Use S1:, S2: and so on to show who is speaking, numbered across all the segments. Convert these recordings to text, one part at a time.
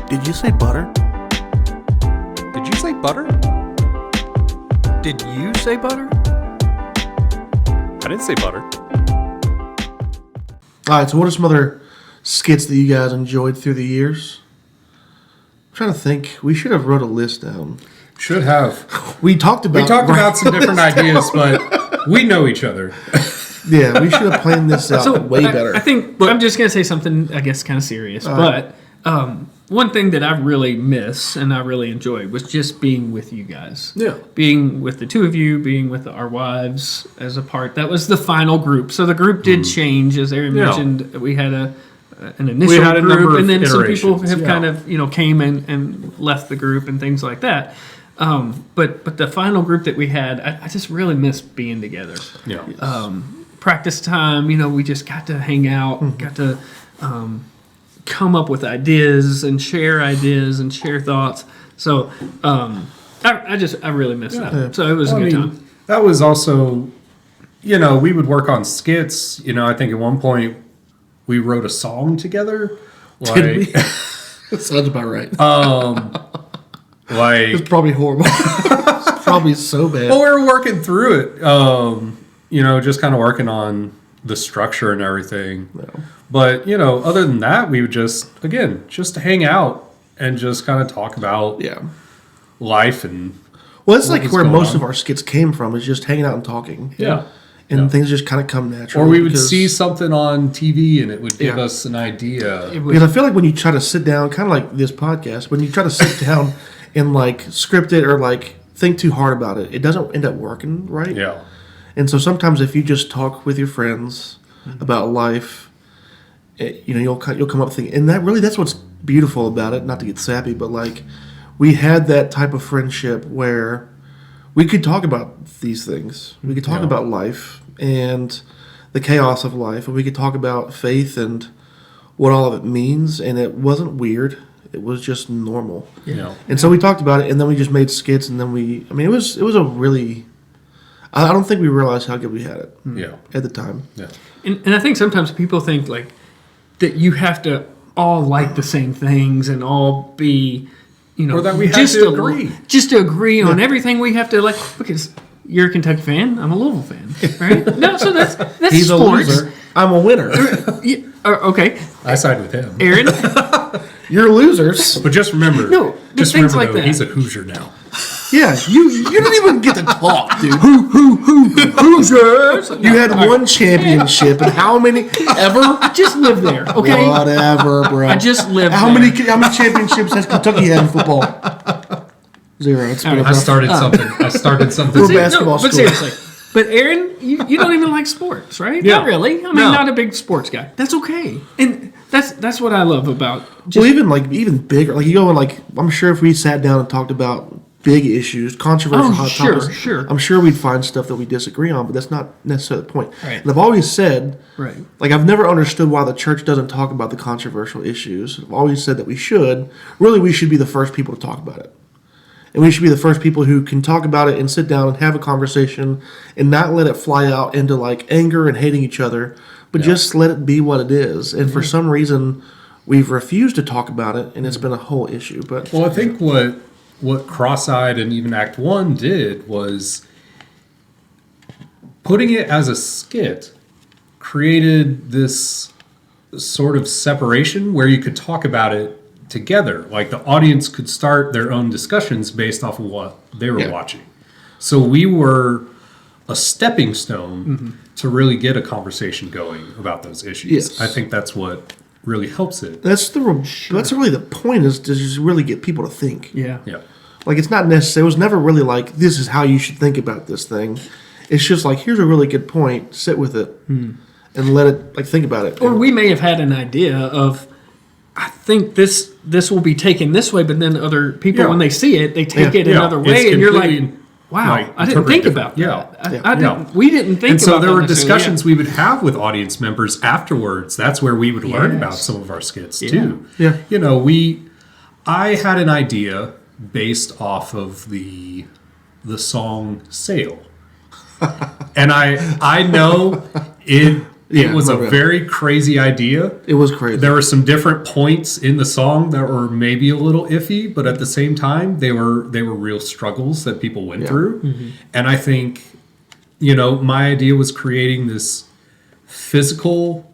S1: Did you say butter?
S2: Did you say butter?
S1: Did you say butter?
S2: I didn't say butter.
S1: All right, so what are some other skits that you guys enjoyed through the years? I'm trying to think. We should have wrote a list down.
S3: Should have.
S1: We talked about
S3: Some different ideas, but we know each other.
S1: Yeah, we should have planned this out way better.
S4: I think I'm just going to say something, I guess, kind of serious. But one thing that I really miss and I really enjoy was just being with you guys.
S3: Yeah.
S4: Being with the two of you, being with our wives as a part. That was the final group. So the group did change. As Aaron mentioned, we had an initial group, and then some people have kind of came and left the group and things like that. But the final group that we had, I just really miss being together.
S3: Yeah.
S4: Practice time, we just got to hang out, got to come up with ideas and share thoughts. So I really miss that. So it was a good time.
S3: That was also, we would work on skits. I think at one point we wrote a song together.
S1: Did we? That sounds about right. It's probably horrible. It's probably so bad.
S3: Well, we were working through it. Just kind of working on the structure and everything. No. But, other than that, we would just hang out and just kind of talk about life and
S1: well, it's like where most of our skits came from is just hanging out and talking.
S3: Yeah.
S1: And things just kind of come naturally.
S3: Or we would see something on TV and it would give us an idea.
S1: Because I feel like when you try to sit down, kind of like this podcast, when you try to sit down and script it or think too hard about it, it doesn't end up working right.
S3: Yeah.
S1: And so sometimes if you just talk with your friends about life, you'll come up with things. And that's what's beautiful about it, not to get sappy, but we had that type of friendship where we could talk about these things. We could talk about life and the chaos of life, and we could talk about faith and what all of it means, and it wasn't weird. It was just normal.
S3: Yeah.
S1: And so we talked about it, and then we just made skits, and then it was a really... I don't think we realized how good we had it at the time.
S3: Yeah.
S4: And I think sometimes people think that you have to all like the same things and all be,
S3: or that we have to agree.
S4: Just to agree on everything we have to because you're a Kentucky fan, I'm a Louisville fan, right? No, so that's
S1: He's
S4: sports.
S1: A loser. I'm a winner.
S4: Okay.
S3: I side with him.
S4: Aaron?
S1: You're losers.
S3: But just remember,
S4: that.
S3: He's a Hoosier now.
S1: Yeah, you don't even get to talk, dude.
S4: Hoosiers.
S1: You had one championship, and how many ever?
S4: I just lived there, okay?
S1: Whatever, bro.
S4: I just lived
S1: how
S4: there.
S1: How many championships has Kentucky had in football? 0. It's been
S3: I started something.
S1: We're basketball
S4: but
S1: school.
S4: seriously. But Aaron, you don't even like sports, right?
S3: Yeah.
S4: Not really. I mean, not a big sports guy. That's okay. And that's what I love about
S1: even bigger. You go and I'm sure if we sat down and talked about big issues, controversial hot topics,
S4: sure.
S1: I'm sure we'd find stuff that we disagree on, but that's not necessarily the point.
S4: Right.
S1: And I've always said,
S4: right.
S1: I've never understood why the church doesn't talk about the controversial issues. I've always said that we should. Really, we should be the first people to talk about it. And we should be the first people who can talk about it and sit down and have a conversation and not let it fly out into anger and hating each other, but just let it be what it is. And for some reason, we've refused to talk about it, and it's been a whole issue. But
S3: I think what Crosseyed and even Act 1 did was putting it as a skit created this sort of separation where you could talk about it together. The audience could start their own discussions based off of what they were watching. So we were a stepping stone to really get a conversation going about those issues.
S1: Yes.
S3: I think that's what really helps it.
S1: that's really the point, is to just really get people to think.
S4: Yeah.
S3: Yeah.
S1: It's not necessary. It was never really this is how you should think about this thing. It's just here's a really good point. Sit with it and let it think about it.
S4: Or we may have had an idea of, I think this will be taken this way, but then other people, when they see it, they take it another way, and you're like, wow, I didn't think about that. We didn't think about that.
S3: And so there were discussions we would have with audience members afterwards. That's where we would learn about some of our skits, too.
S1: Yeah.
S3: I had an idea based off of the song Sail. And I know it It was a very crazy idea.
S1: It was crazy.
S3: There were some different points in the song that were maybe a little iffy, but at the same time, they were real struggles that people went through. Mm-hmm. And I think, my idea was creating this physical,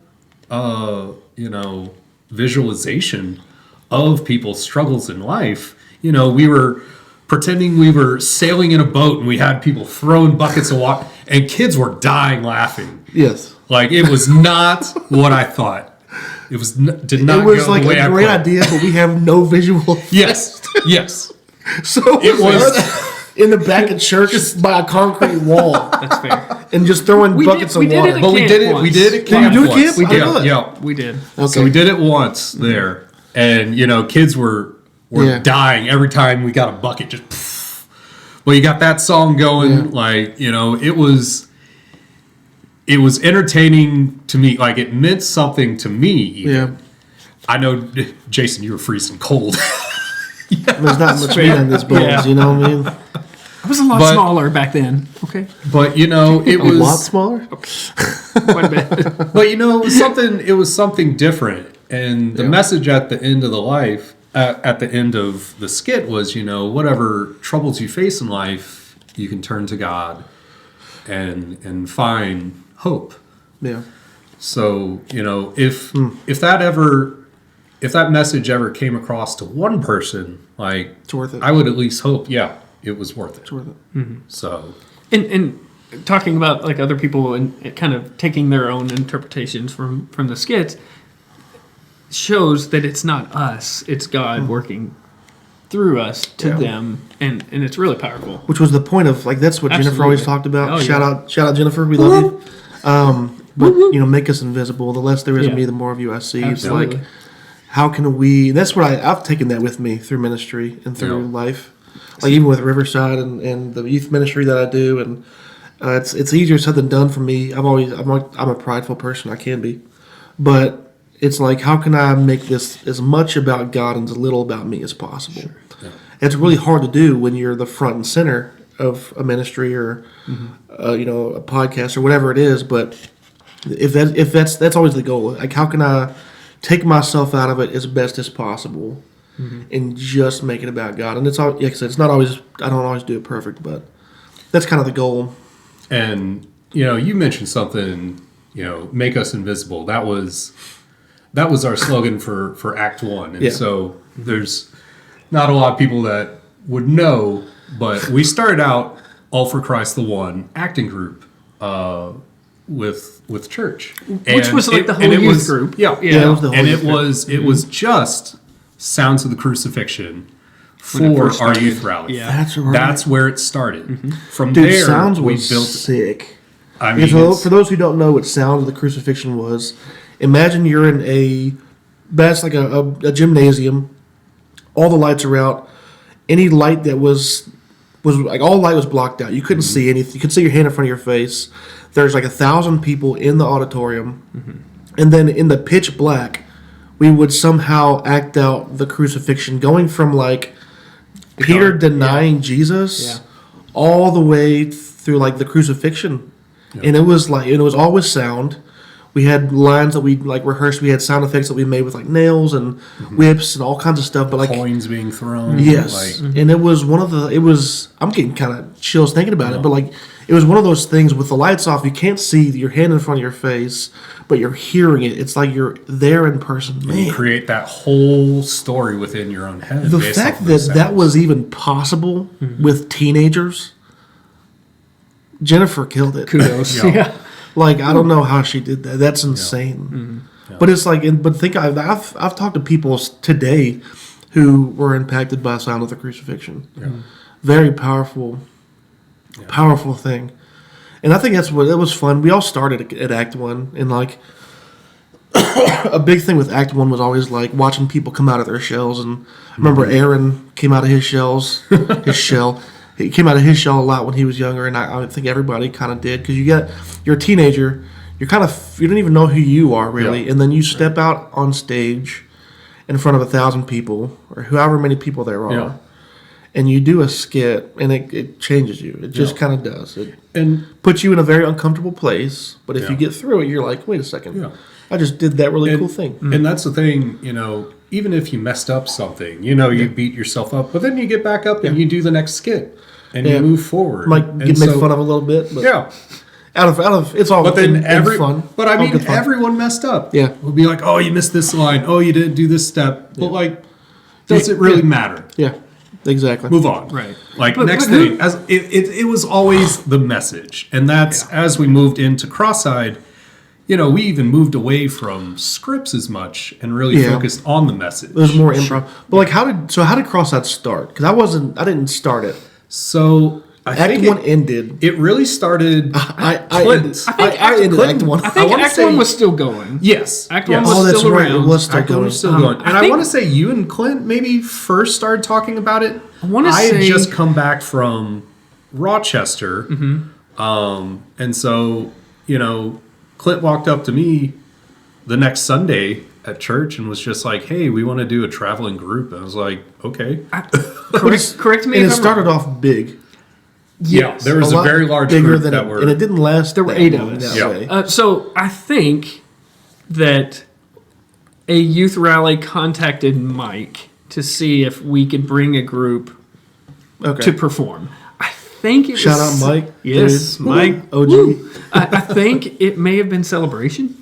S3: visualization of people's struggles in life. We were pretending we were sailing in a boat and we had people throwing buckets of water and kids were dying laughing.
S1: Yes.
S3: Like, it was not what I thought. It was did not.
S1: It was
S3: go
S1: like
S3: the way
S1: a great idea, but we have no visual.
S3: Yes.
S1: So it was in the back of church by a concrete wall.
S4: That's fair.
S1: And just throwing buckets of water.
S3: But we did it. We did it.
S1: Did you do it, camp?
S4: We did.
S3: Yeah,
S4: we did.
S3: Okay. So we did it once there, and kids were dying every time we got a bucket. Just, well, you got that song going. It was entertaining to me. Like, it meant something to me. Even.
S1: Yeah.
S3: I know, Jason, you were freezing cold.
S1: There's not much meat on this bones, you know what I mean?
S4: I was a lot smaller back then. Okay.
S3: But it was
S1: a lot smaller.
S4: Quite a bit.
S3: But it was something different. And the message at the end of at the end of the skit was, whatever troubles you face in life, you can turn to God and find hope.
S1: Yeah.
S3: So, if that message ever came across to one person, like,
S1: it's worth it.
S3: I would at least hope, it was worth it.
S1: It's worth it.
S4: Mm-hmm.
S3: So,
S4: and talking about like other people and kind of taking their own interpretations from the skits shows that it's not us, it's God working through us to them, and it's really powerful.
S1: Which was the point of, like, that's what Jennifer always talked about.
S4: Oh,
S1: shout out Jennifer, we love you. But make us invisible. The less there is of me, the more of you I see.
S4: Absolutely.
S1: It's like, how can we? That's what I've taken that with me through ministry and through life. Like, even with Riverside and the youth ministry that I do, and it's easier said than done for me. I'm a prideful person. I can be, but it's like, how can I make this as much about God and as little about me as possible? Sure. Yeah. It's really hard to do when you're the front and center of a ministry or a podcast or whatever it is. But if that's always the goal. Like, how can I take myself out of it as best as possible and just make it about God? And it's all, like I said, it's not always. I don't always do it perfect, but that's kind of the goal.
S3: And you mentioned something. Make us invisible. That was our slogan for Act 1. And so there's not a lot of people that would know, but we started out All for Christ the One acting group with church,
S4: which was like the whole youth group.
S1: Yeah, it was the whole youth group.
S3: It was just Sounds of the Crucifixion for our youth rally.
S4: Yeah,
S1: that's right.
S3: That's where it started. From
S1: Dude,
S3: there,
S1: Sounds
S3: we
S1: was
S3: built
S1: sick.
S3: I mean,
S1: for those who don't know what Sound of the Crucifixion was, imagine you're in that's like a gymnasium. All the lights are out. Any light that was like, all light was blocked out. You couldn't see anything. You could see your hand in front of your face. There's like 1,000 people in the auditorium, and then in the pitch black, we would somehow act out the crucifixion, going from like Peter denying Jesus all the way through like the crucifixion, and it was always sound. We had lines that we like rehearsed. We had sound effects that we made with like nails and whips and all kinds of stuff. But like
S3: coins being thrown.
S1: Yes, and it was one of the. It was. I'm getting kind of chills thinking about it. But like, it was one of those things with the lights off. You can't see your hand in front of your face, but you're hearing it. It's like you're there in person. Man,
S3: you create that whole story within your own head.
S1: The fact that was even possible with teenagers, Jennifer killed it.
S4: Kudos. Yeah.
S1: Like, I don't know how she did that. That's insane. But it's like, I've talked to people today who were impacted by Sound of the Crucifixion. Very powerful, powerful thing. And I think that's what it was fun. We all started at Act 1, and like a big thing with Act 1 was always like watching people come out of their shells. And I remember Aaron came out of his shell. He came out of his shell a lot when he was younger, and I think everybody kind of did, because you're a teenager, you don't even know who you are really, and then you step out on stage in front of 1,000 people or however many people there are, and you do a skit, and it changes you. It just kind of does. It
S3: And
S1: puts you in a very uncomfortable place. But if you get through it, you're like, wait a second.
S3: Yeah.
S1: I just did that really cool thing.
S3: And that's the thing, even if you messed up something, you beat yourself up, but then you get back up and you do the next skit and you move forward.
S1: Get made fun of a little bit. But out of it's all.
S3: But then
S1: fun.
S3: But I mean, everyone messed up.
S1: Yeah,
S3: we'll be like, oh, you missed this line. Oh, you didn't do this step. But does it really matter?
S1: Yeah, exactly.
S3: Move on.
S4: Right.
S3: Next thing, as it was always the message, and that's as we moved into Crosseyed. We even moved away from scripts as much and really focused on the message.
S1: There's more improv. But how did Crosseyed start? Because I didn't start it.
S3: So
S1: Act 1 ended.
S3: It really started.
S1: I ended Act 1.
S4: I think Act 1 was still going.
S3: Yes.
S4: Act 1 was still around.
S1: Right. It was still going.
S3: And I want to say you and Clint maybe first started talking about it. I had just come back from Rochester. And so, Clint walked up to me the next Sunday at church and was just like, hey, we want to do a traveling group. And I was like, okay.
S4: Correct me.
S1: And it started off big.
S3: Yeah, there was a very large
S1: bigger
S3: group
S1: than and it didn't last.
S4: There were 8 of us. So I think that a youth rally contacted Mike to see if we could bring a group to perform. I think it
S1: Shout
S4: was...
S1: out Mike.
S4: Yes,
S1: Dude.
S4: Mike.
S1: OG.
S4: I think it may have been Celebration.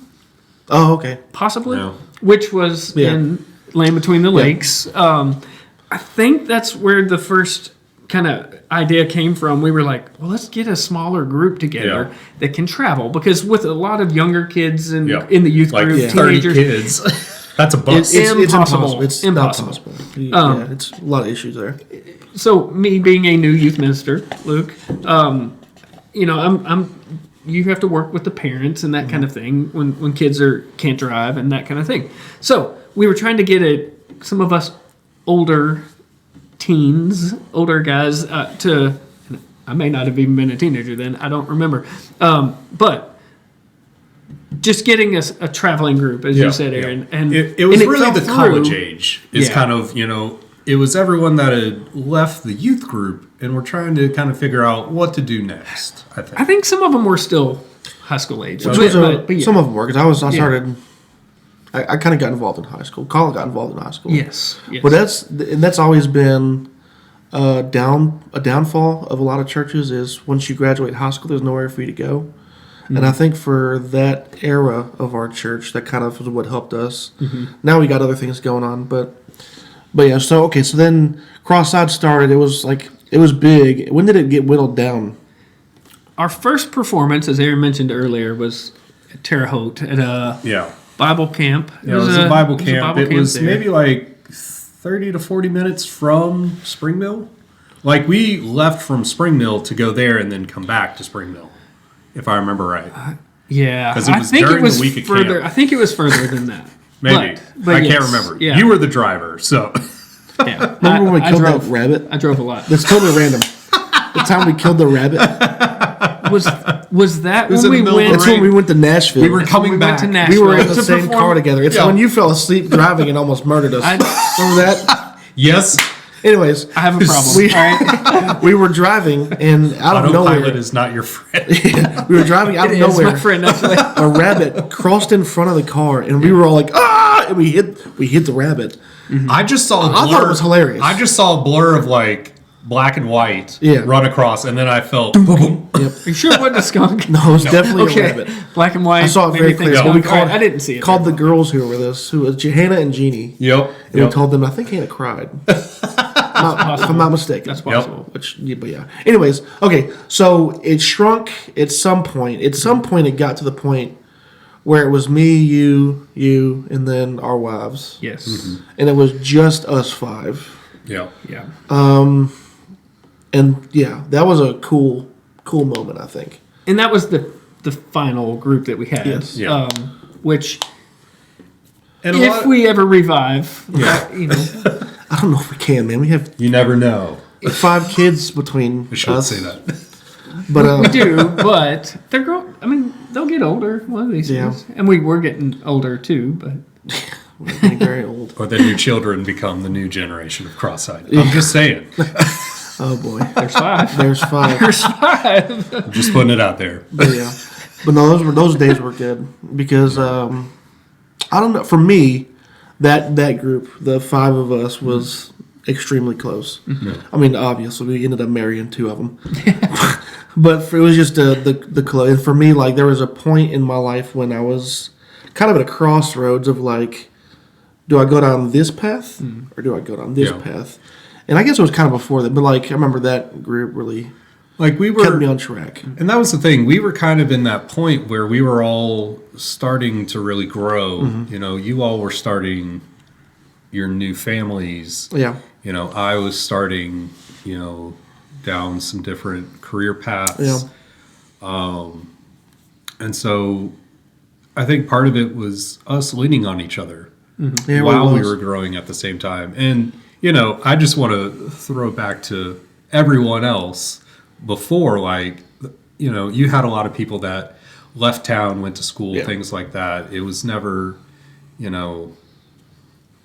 S1: Oh, okay.
S4: Possibly.
S3: Yeah.
S4: Which was in Land Between the Lakes. I think that's where the first kind of idea came from. We were like, well, let's get a smaller group together that can travel. Because with a lot of younger kids in the youth group,
S3: 30
S4: teenagers...
S3: kids. That's a bus.
S1: It's impossible.
S4: It's
S1: impossible.
S4: impossible.
S1: It's a lot of issues there.
S4: So me being a new youth minister, Luke, you have to work with the parents and that kind of thing when kids can't drive and that kind of thing. So we were trying to get some of us older guys to. I may not have even been a teenager then. I don't remember, but. Just getting a traveling group, as you said, Aaron, and
S3: it was really the college age. It's kind of it was everyone that had left the youth group, and we're trying to kind of figure out what to do next. I think
S4: some of them were still high school age.
S1: Some of them were because I started. I kind of got involved in high school. Colin got involved in high school.
S4: Yes.
S1: But that's always been a downfall of a lot of churches is once you graduate high school, there's nowhere for you to go. And I think for that era of our church, that kind of was what helped us. Now we got other things going on, but yeah. So then Crosseyed started. It was big. When did it get whittled down?
S4: Our first performance, as Aaron mentioned earlier, was at Terre Haute at a Bible camp.
S3: It was a Bible camp. It was maybe like 30 to 40 minutes from Spring Mill. Like we left from Spring Mill to go there and then come back to Spring Mill. If I remember right.
S4: Because
S3: it was during the week of
S4: further.
S3: camp.
S4: I think it was further than that.
S3: Maybe.
S4: But
S3: I can't remember.
S4: Yeah.
S3: You were the driver, so.
S4: Yeah.
S1: Remember when we killed that rabbit?
S4: I drove a lot.
S1: That's totally random. The time we killed the rabbit.
S4: Was that when we went?
S1: That's when we went to Nashville.
S3: We were coming back.
S4: To Nashville.
S1: We were in the same car together. It's when you fell asleep driving and almost murdered us. Remember that?
S3: Yes.
S1: Anyways,
S4: I have a problem.
S1: We were driving, and out of nowhere,
S3: Autopilot is not your friend.
S1: We were driving out of nowhere.
S4: My friend, actually.
S1: A rabbit crossed in front of the car, and we were all like, "Ah!" And we hit the rabbit.
S3: I just saw a blur.
S1: I thought it was hilarious.
S3: I just saw a blur of like black and white run across, and then I felt boom.
S1: Yep.
S4: Are you sure it wasn't a skunk?
S1: No, it was definitely a rabbit.
S4: Black and white.
S1: I saw it very clearly.
S4: No.
S1: We called,
S4: I didn't see it.
S1: Called the girls who were with us, who was Hannah and Jeannie.
S3: Yep.
S1: And we told them, I think Hannah cried. If I'm not mistaken.
S4: That's possible.
S1: But yeah. Anyways, okay. So it shrunk at some point. At some point, it got to the point where it was me, you, and then our wives.
S4: Yes.
S1: Mm-hmm. And it was just us 5.
S3: Yeah.
S4: Yeah.
S1: And yeah, that was a cool moment, I think.
S4: And that was the final group that we had.
S1: Yes.
S3: Yeah.
S4: Which,
S3: And
S4: if we ever revive,
S1: I don't know if we can, man. We have
S3: you never know.
S1: 5 kids between
S3: I shouldn't
S1: us.
S3: say that.
S1: But
S4: we do, but they're growing. I mean, they'll get older one of these days. And we were getting older too, but
S1: We're getting very old.
S3: Or then your children become the new generation of Crosseyed. I'm just saying.
S1: Oh boy,
S4: There's 5.
S1: there's 5.
S4: There's 5.
S3: I'm just putting it out there.
S1: But yeah, but no, those days were good because I don't know. For me, that group, the 5 of us, was extremely close. I mean, obviously, we ended up marrying 2 of them, but it was just the close. And for me, like there was a point in my life when I was kind of at a crossroads of like, do I go down this path or do I go down this path? And I guess it was kind of before that, but like I remember that group really
S3: Like we
S1: kept
S3: were,
S1: me on track.
S3: and that was the thing. We were kind of in that point where we were all starting to really grow. You know, you all were starting your new families.
S1: Yeah,
S3: You know, I was starting, you know, down some different career paths.
S1: yeah,
S3: And so I think part of it was us leaning on each other
S1: yeah. it
S3: while
S1: really
S3: we
S1: was.
S3: were growing at the same time. And, you know, I just want to throw back to everyone else before, like, you know, you had a lot of people that left town, went to school,
S1: Yeah.
S3: things like that. It was never, you know,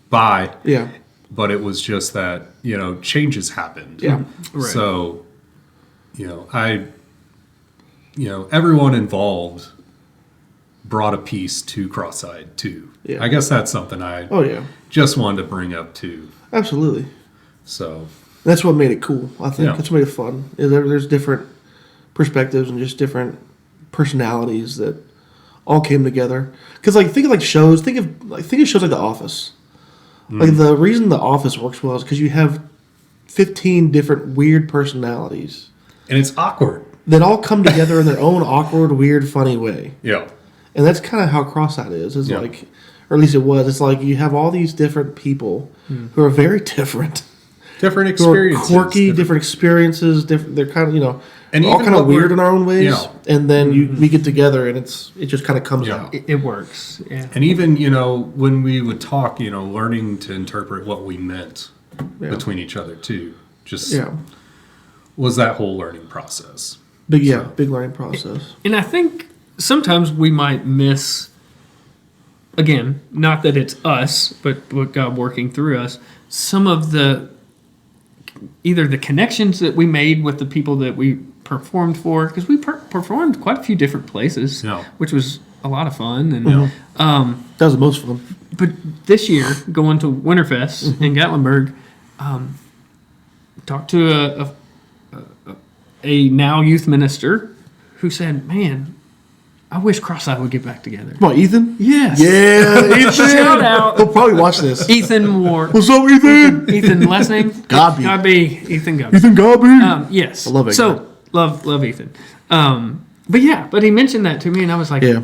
S3: bye.
S1: Yeah,
S3: But it was just that, you know, changes happened.
S1: yeah,
S4: Right.
S3: So, you know, everyone involved brought a piece to Crosseyed too.
S1: Yeah.
S3: I guess that's something I
S1: oh yeah,
S3: just wanted to bring up too.
S1: absolutely.
S3: So,
S1: That's what made it cool. I think
S3: Yeah.
S1: that's what made it fun. Is there's different perspectives and just different personalities that all came together. Because like think of shows. Think of shows like The Office. Like the reason The Office works well is because you have 15 different weird personalities
S3: and it's awkward.
S1: that all come together in their own awkward, weird, funny way.
S3: Yeah.
S1: And that's kind of how Crosseyed is. It's
S3: Yeah.
S1: like, or at least it was. It's like you have all these different people who are very different.
S3: Different
S1: Who are
S3: experiences.
S1: quirky, different experiences. Different. They're kind of
S3: And
S1: all
S3: even
S1: kind of
S3: what we're-
S1: weird in our own ways.
S3: Yeah.
S1: And then we get together, and it just kind of comes
S3: Yeah.
S1: out.
S4: It works. Yeah.
S3: And even, you know, when we would talk, you know, learning to interpret what we meant
S1: Yeah.
S3: between each other too. Just
S1: Yeah,
S3: was that whole learning process.
S1: big learning process.
S4: And I think sometimes we might miss, again, not that it's us, but God working through us, some of either the connections that we made with the people that we performed for, because we performed quite a few different places,
S3: Yeah.
S4: which was a lot of fun. And
S1: That was the most fun.
S4: but this year, going to Winterfest in Gatlinburg, talked to a now youth minister who said, "Man, I wish Crosseyed would get back together."
S1: Come on, Ethan.
S4: Yes.
S1: Yeah, Ethan.
S4: Shout out.
S1: He'll probably watch this.
S4: Ethan Moore.
S1: What's up, Ethan?
S4: Ethan, last name?
S1: Godby.
S4: Godby. Ethan Godby.
S1: Ethan Gobby.
S4: Yes.
S1: I love it.
S4: So, love Ethan. But he mentioned that to me, and I was like,
S1: Yeah.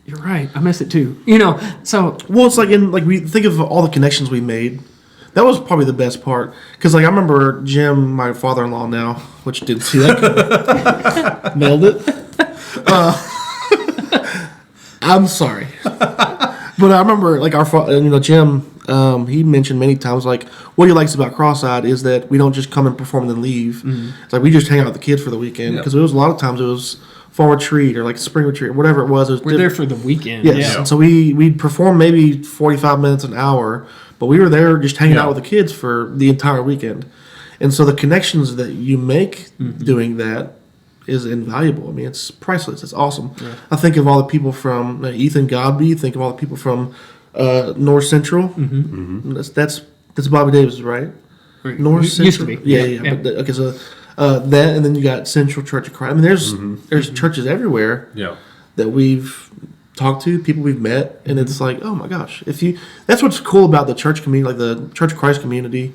S4: you're right. I miss it too. You know, so
S1: Well, it's like we think of all the connections we made. That was probably the best part because, like, I remember Jim, my father-in-law now, which didn't see that, nailed it. I'm sorry, but I remember like Jim. He mentioned many times like what he likes about Crosseyed is that we don't just come and perform and then leave. It's like we just hang out with the kids for the weekend because it was a lot of times it was fall retreat or like spring retreat or whatever it was. It was
S4: we're there for the weekend.
S1: Yes.
S4: Yeah.
S1: And so we'd perform maybe 45 minutes, an hour, but we were there just hanging out with the kids for the entire weekend. And so the connections that you make doing that is invaluable. I mean, it's priceless. It's awesome. Yeah. I think of all the people from Ethan Godby, think of all the people from North Central. That's Bobby Davis, right? North Central.
S4: Used to be.
S1: Yeah. But, okay, so that, and then you got Central Church of Christ. I mean, there's churches everywhere that we've talked to, people we've met, and it's like, oh my gosh, that's what's cool about the church community, like the Church of Christ community,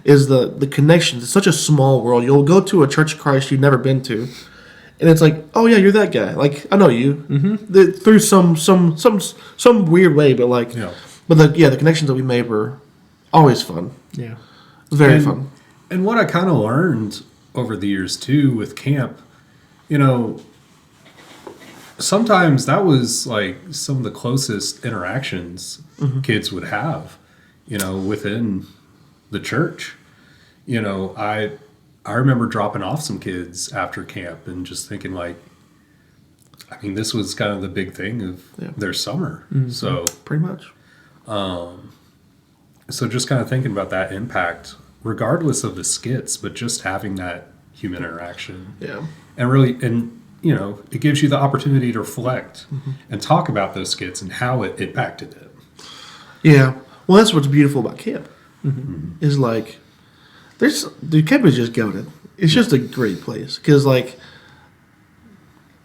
S1: is the connections. It's such a small world. You'll go to a Church of Christ you've never been to, and it's like, oh yeah, you're that guy. Like I know you through some weird way, but like, but the connections that we made were always fun.
S4: Yeah,
S1: Very fun.
S3: And what I kind of learned over the years too with camp, you know, sometimes that was like some of the closest interactions kids would have, you know, within the church. You know, I remember dropping off some kids after camp and just thinking like, I mean, this was kind of the big thing of their summer. So
S1: Pretty much.
S3: So just kind of thinking about that impact, regardless of the skits, but just having that human interaction.
S1: Yeah.
S3: And really, it gives you the opportunity to reflect and talk about those skits and how it impacted it.
S1: Yeah. Well, that's what's beautiful about camp. Is like, camp is just goated. It's just a great place because like,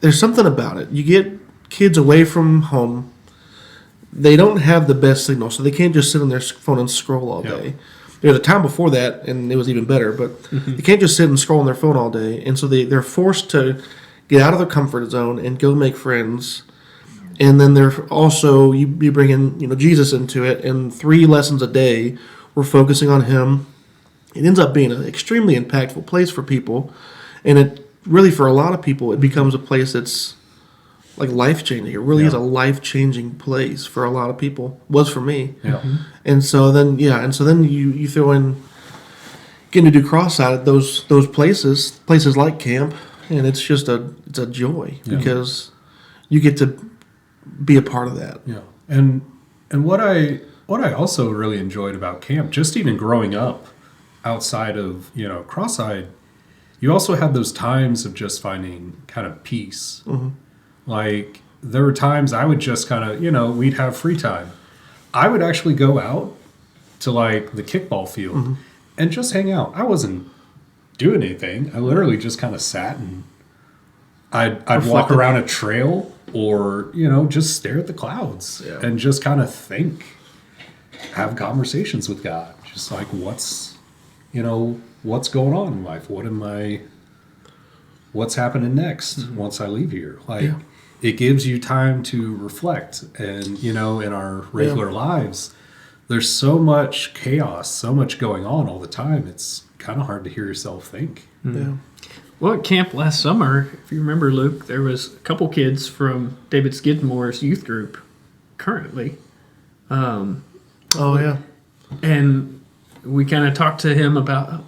S1: there's something about it. You get kids away from home. They don't have the best signal, so they can't just sit on their phone and scroll all day. There was a time before that, and it was even better, but they can't just sit and scroll on their phone all day, and so they're forced to get out of their comfort zone and go make friends. And then they're also, you bring in Jesus into it, and 3 lessons a day, we're focusing on him. It ends up being an extremely impactful place for people, and it really, for a lot of people, it becomes a place that's like life-changing. It really is a life-changing place for a lot of people. Was for me.
S3: Yeah.
S1: And so then you throw in getting to do Crosseyed, those places like camp, and it's a joy because you get to be a part of that.
S3: Yeah. And what I also really enjoyed about camp, just even growing up outside of, Crosseyed, you also had those times of just finding kind of peace. Like, there were times I would just kind of, we'd have free time. I would actually go out to, like, the kickball field and just hang out. I wasn't doing anything. I literally just kind of sat and I'd walk around a trail or, just stare at the clouds and just kind of think, have conversations with God. Just like, what's going on in life? What's happening next once I leave here? Like, it gives you time to reflect. And, in our regular lives, there's so much chaos, so much going on all the time. It's kind of hard to hear yourself think.
S1: Yeah.
S4: Well, at camp last summer, if you remember, Luke, there was a couple kids from David Skidmore's youth group currently. And we kind of talked to him about,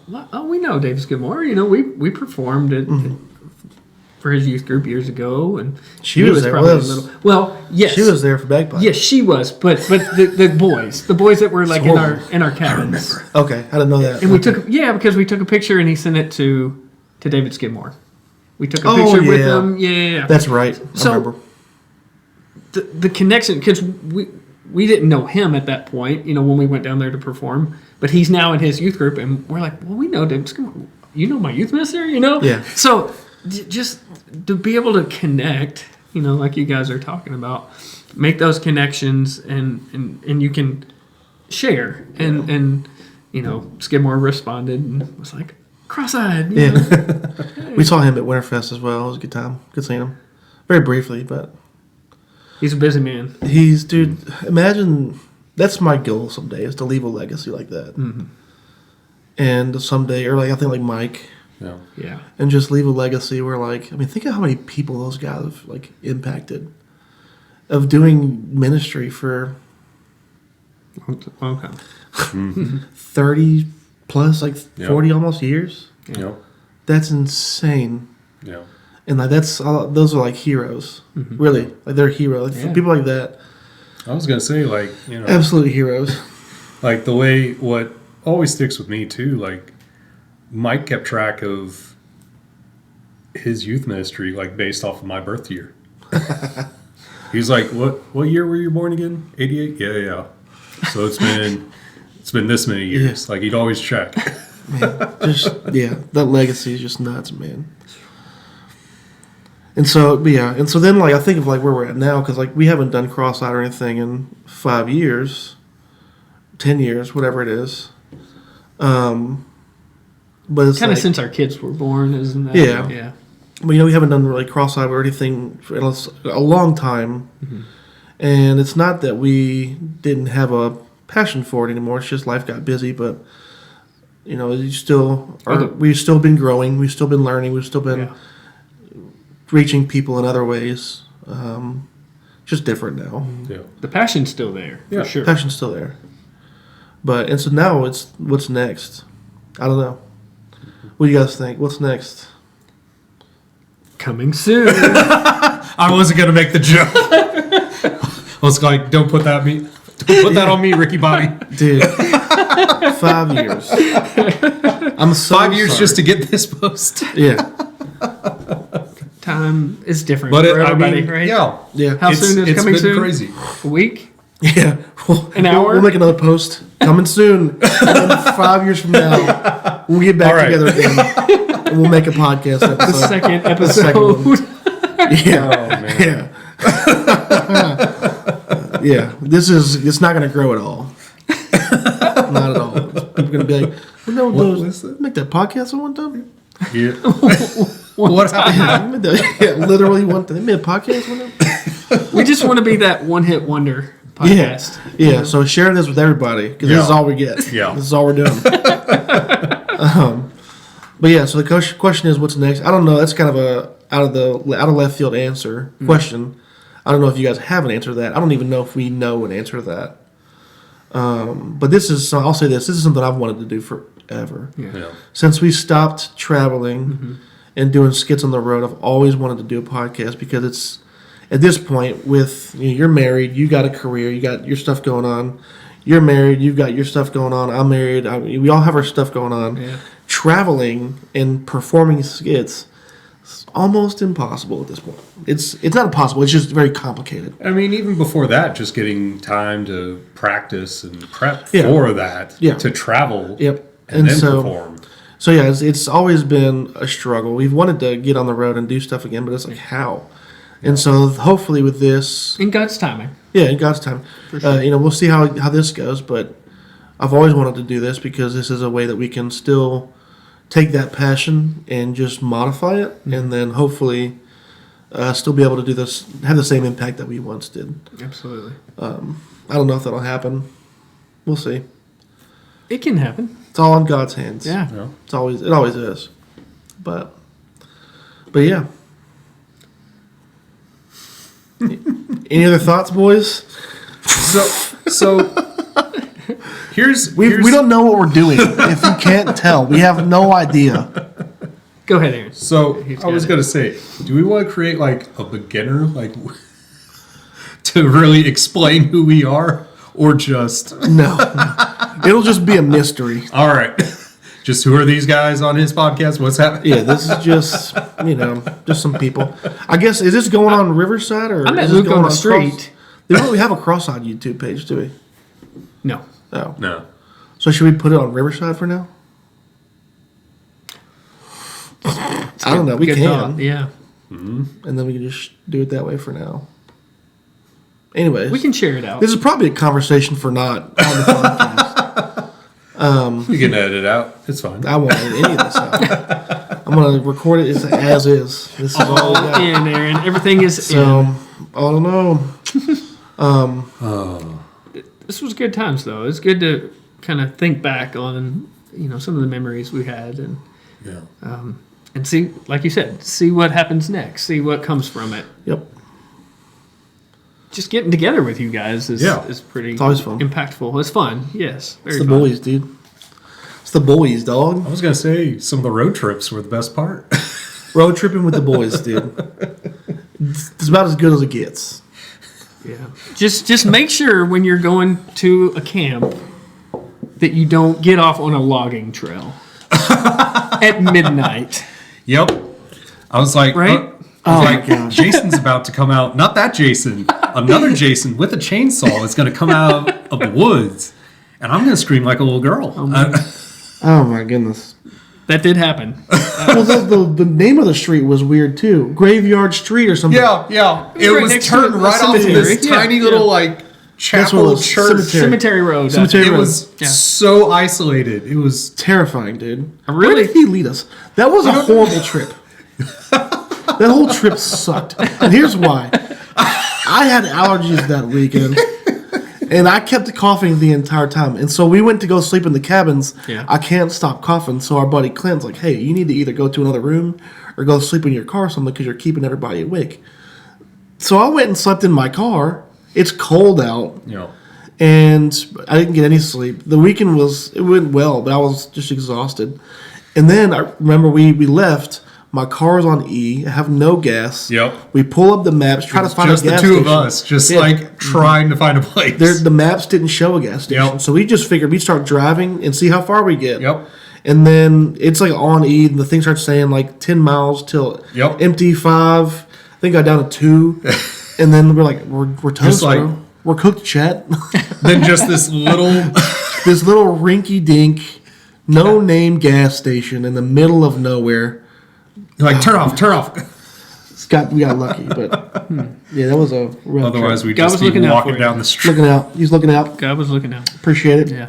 S4: we know David Skidmore. We performed it for his youth group years ago, and
S1: she was there.
S4: Probably a little. Well, yes,
S1: she was there for bagpipes.
S4: Yes, she was. But the boys that were like in our cabins.
S1: Okay, I didn't know that.
S4: And we took because we took a picture and he sent it to David Skidmore. We took a picture with him. Yeah.
S1: That's right. I remember.
S4: The connection, because we didn't know him at that point, when we went down there to perform, but he's now in his youth group, and we're like, well, we know David Skidmore. You know my youth minister,
S1: Yeah.
S4: So just to be able to connect, like you guys are talking about, make those connections, and you can share. And Skidmore responded and was like, Cross-eyed.
S1: We saw him at Winterfest as well. It was a good time. Good seeing him. Very briefly, but
S4: he's a busy man.
S1: Dude, imagine, that's my goal someday, is to leave a legacy like that. And someday, or like I think like Mike.
S4: Yeah. And
S1: just leave a legacy where, like, think of how many people those guys have, like, impacted. Of doing ministry for
S4: long time.
S1: 30 plus, like 40 almost years.
S3: Yeah.
S1: That's insane.
S3: Yeah.
S1: And like those are like heroes. Really. Like they're heroes. Like, for people like that.
S3: I was gonna say, like,
S1: absolute heroes.
S3: Like the way, what always sticks with me too, like Mike kept track of his youth ministry, like based off of my birth year. He's like, what year were you born again? 88? Yeah. So it's been this many years. Like, he'd always check.
S1: Man, that legacy is just nuts, man. And so then, like, I think of like where we're at now, because like we haven't done Cross-eyed or anything in 5 years, 10 years, whatever it is. But it's
S4: kind of
S1: like,
S4: since our kids were born, isn't that?
S1: Yeah. But we haven't done really Cross-eyed or anything for a long time. And it's not that we didn't have a passion for it anymore. It's just life got busy. But we've still been growing. We've still been learning. We've still been reaching people in other ways. Just different now.
S3: Yeah.
S4: The passion's still there.
S3: Yeah,
S4: for sure.
S1: Passion's still there. And so now it's what's next. I don't know. What do you guys think? What's next?
S4: Coming soon.
S3: I wasn't gonna make the joke. I was like, don't put that Put that on me, Ricky Bobby.
S1: Dude. 5 years. I'm so
S3: 5 years
S1: sorry.
S3: just to get this post.
S1: Yeah.
S4: Time is different
S3: But
S4: for everybody, right?
S3: Yeah.
S1: Yeah.
S4: How soon is
S3: it's
S4: coming
S3: been
S4: soon?
S3: crazy.
S4: A week?
S1: Yeah.
S4: An hour?
S1: We'll make another post. Coming soon. And then 5 years from now, we'll get back
S3: All right.
S1: together again. And we'll make a podcast episode.
S4: The second
S1: second
S4: episode.
S1: one. Yeah.
S3: Oh, man.
S1: Yeah. Yeah. It's not going to grow at all. Not at all. People are going to be like, well, no,
S3: What was that?
S1: make that podcast at one time?
S3: Yeah. What happened?
S1: Yeah, literally one time. They made a podcast one time?
S4: We just want to be that one-hit wonder podcast.
S1: Yeah. So share this with everybody because this is
S3: Yeah.
S1: all we get.
S3: Yeah.
S1: This is all we're doing. But yeah, so the question is, what's next? I don't know. That's kind of a out of left field answer question. I don't know if you guys have an answer to that. I don't even know if we know an answer to that. But I'll say this is something I've wanted to do forever.
S3: Yeah.
S1: Since we stopped traveling and doing skits on the road, I've always wanted to do a podcast because it's at this point with you're married, you got a career, you got your stuff going on. You're married, you've got your stuff going on. I'm married. We all have our stuff going on.
S4: Yeah.
S1: Traveling and performing skits is almost impossible at this point. It's not impossible. It's just very complicated.
S3: I mean, even before that, just getting time to practice and prep
S1: Yeah.
S3: for that,
S1: Yeah.
S3: to travel,
S1: Yep.
S3: and then
S1: so,
S3: perform.
S1: So yeah, it's always been a struggle. We've wanted to get on the road and do stuff again, but it's like how? And so hopefully with this,
S4: In God's timing.
S1: yeah, in God's time, we'll see how this goes. But I've always wanted to do this because this is a way that we can still take that passion and just modify it, and then hopefully still be able to do this, have the same impact that we once did.
S4: Absolutely.
S1: I don't know if that'll happen. We'll see.
S4: It can happen.
S1: It's all in God's hands.
S4: Yeah.
S3: Yeah.
S1: It always is. But yeah. Any other thoughts, boys?
S3: So here's
S1: We don't know what we're doing. If you can't tell, we have no idea.
S4: Go ahead, Aaron.
S3: So
S4: He's
S3: I was
S4: got
S3: gonna say, do we want to create like a beginner, like to really explain who we are, or just
S1: No. It'll just be a mystery.
S3: all right? Just who are these guys on his podcast? What's happening?
S1: Yeah, this is just just some people. I guess is this going on Riverside or
S4: I met
S1: is this
S4: Luke
S1: going
S4: on the street.
S1: They don't really have a Crosseyed YouTube page, do we?
S4: No.
S1: No.
S3: No.
S1: So should we put it on Riverside for now? I don't know. We
S4: Good
S1: can.
S4: thought. Yeah.
S1: And then we can just do it that way for now. Anyways,
S4: We can share it out.
S1: this is probably a conversation for not on the podcast.
S3: We can edit it out. It's fine.
S1: I won't edit any of this out. I'm gonna record it as is. This is all we got.
S4: in, Aaron. Everything is
S1: So I don't know.
S4: in. This was good times, though. It's good to kind of think back on, some of the memories we had
S3: Yeah.
S4: and see, like you said, see what happens next. See what comes from it.
S1: Yep.
S4: Just getting together with you guys is pretty
S1: It's always fun.
S4: impactful. It's fun. Yes. Very
S1: It's the
S4: fun.
S1: boys, dude. It's the boys, dog.
S3: I was gonna say some of the road trips were the best part.
S1: Road tripping with the boys, dude. It's about as good as it gets.
S4: Yeah. Just make sure when you're going to a camp that you don't get off on a logging trail at midnight.
S3: Yep. I was like,
S4: Right?
S1: Oh my gosh.
S3: Jason's about to come out. Not that Jason. Another Jason with a chainsaw is going to come out of the woods, and I'm going to scream like a little girl.
S1: Oh my goodness.
S4: That did happen.
S1: Well, the name of the street was weird too. Graveyard Street or something.
S3: Yeah. It
S4: right
S3: was
S4: next to
S3: turned
S4: the
S3: right off
S4: cemetery.
S3: this
S4: Yeah,
S3: tiny
S4: yeah.
S3: little like
S1: That's what it
S3: chapel
S1: was,
S3: church.
S1: cemetery.
S4: Cemetery Road.
S1: Cemetery
S3: It
S1: Road.
S3: was
S4: Yeah.
S3: so isolated. It was
S1: Terrifying, dude.
S4: Really?
S1: Where did he lead us? That was a horrible trip. That whole trip sucked. And here's why. I had allergies that weekend. And I kept coughing the entire time. And so we went to go sleep in the cabins.
S4: Yeah.
S1: I can't stop coughing. So our buddy Clint's like, hey, you need to either go to another room or go sleep in your car or something because you're keeping everybody awake. So I went and slept in my car. It's cold out. And I didn't get any sleep. The weekend it went well, but I was just exhausted. And then I remember we left. My car's on E. I have no gas.
S3: Yep.
S1: We pull up the maps, try to find a gas station.
S3: Just the two of us, just like trying to find a place.
S1: The maps didn't show a gas station.
S3: Yep.
S1: So we just figured we'd start driving and see how far we get.
S3: Yep.
S1: And then it's like on E, and the thing starts saying like 10 miles till empty 5. I think I got down to 2. And then we're like, we're toast,
S3: like,
S1: bro. We're cooked, chat.
S3: Then just this little
S1: rinky-dink, no-name gas station in the middle of nowhere.
S3: Like, turn off.
S1: We got lucky, but yeah, that was a real
S3: Otherwise,
S1: trip.
S3: we'd just be walking down the street.
S1: Looking out. He's looking out.
S4: God was looking out.
S1: Appreciate it.
S4: Yeah.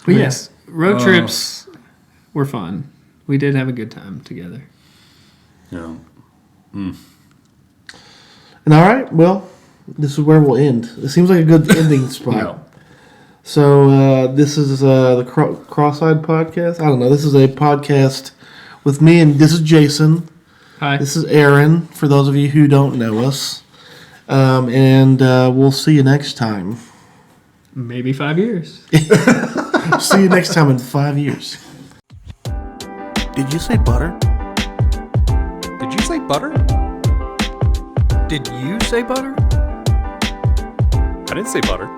S4: But yes, road trips were fun. We did have a good time together.
S3: Yeah.
S1: And all right, well, this is where we'll end. It seems like a good ending spot.
S3: Yeah.
S1: So this is the Crosseyed podcast. I don't know. This is a podcast with me, and this is Jason.
S4: Hi.
S1: This is Aaron, for those of you who don't know us. And we'll see you next time.
S4: Maybe 5 years.
S1: See you next time in 5 years. Did you say butter?
S2: Did you say butter?
S5: Did you say butter?
S2: I didn't say butter.